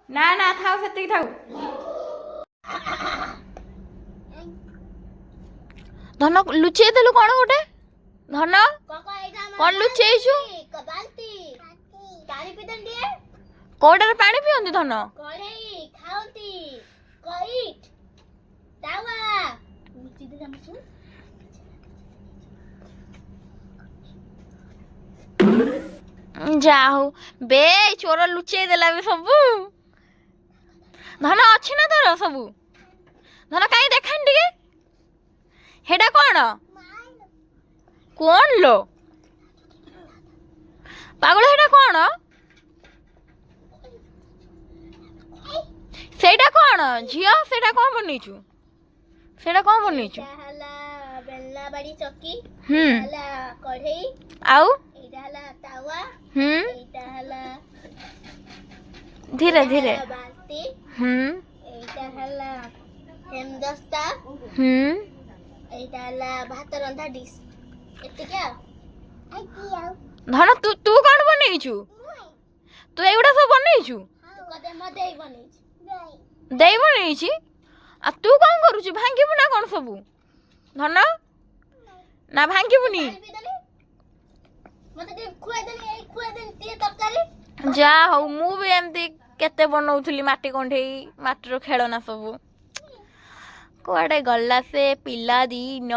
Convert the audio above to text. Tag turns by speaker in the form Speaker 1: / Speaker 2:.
Speaker 1: ନା ନା ଥାଉ ସେତିକି ଥାଉ। ଧନ ଲୁଚେଇ ଦେଲୁ କଣ ଗୋଟେ? ଧନ କଣ ଲୁଚେଇଛୁ? କୋଉଟାରେ ପାଣି ପିଅନ୍ତି ଧନ? ଯା ହଉ ବେ ଚୋର ଲୁଚେଇ ଦେଲା ବି ସବୁ। ଧନ ଅଛି ନା ତୋର ସବୁ? ଧନ କାଇଁ ଦେଖାନି ଟିକେ ହେଟା କଣ? କଣ ଲୋ ପାଗଳ ହେଟା କଣ? ସେଇଟା କଣ ଝିଅ? ସେଇଟା କଣ ବନେଇଛୁ? ସେଇଟା କଣ ବନେଇଛୁ?
Speaker 2: ବେଲନା ବାଡ଼ି ଚକି, କଢେଇ,
Speaker 1: ଆଉ
Speaker 2: ଏଇଟା ହେଲା ତାୱା, ଏଇଟା ହେଲା
Speaker 1: ଧୀରେ ଧୀରେ
Speaker 2: ବାଲ୍ଟି, ଏଇଟା ହେଲା ହେମଦସ୍ତା, ଏଇଟା ହେଲା ଭାତ ରନ୍ଧା ଡିସ୍। ଏତିକି ଆଉ।
Speaker 1: ଧନ ତୁ ତୁ କଣ ବନେଇଛୁ? ତୁ ଏଗୁଡା ସବୁ ବନେଇଛୁ? ଦେଇ ବନେଇଛି। ଆଉ ତୁ କଣ କରୁଛୁ? ଭାଙ୍ଗିବୁ ନା କଣ ସବୁ? ଧନ ନା ଭାଙ୍ଗିବୁନି? ଯା ହଉ ମୁଁ ବି ଏମିତି କେତେ ବନଉଥିଲି ମାଟି କଣ୍ଢେଇ, ମାଟିର ଖେଳନା ସବୁ। କୁଆଡେ ଗଲା ସେ ପିଲା ଦିନ?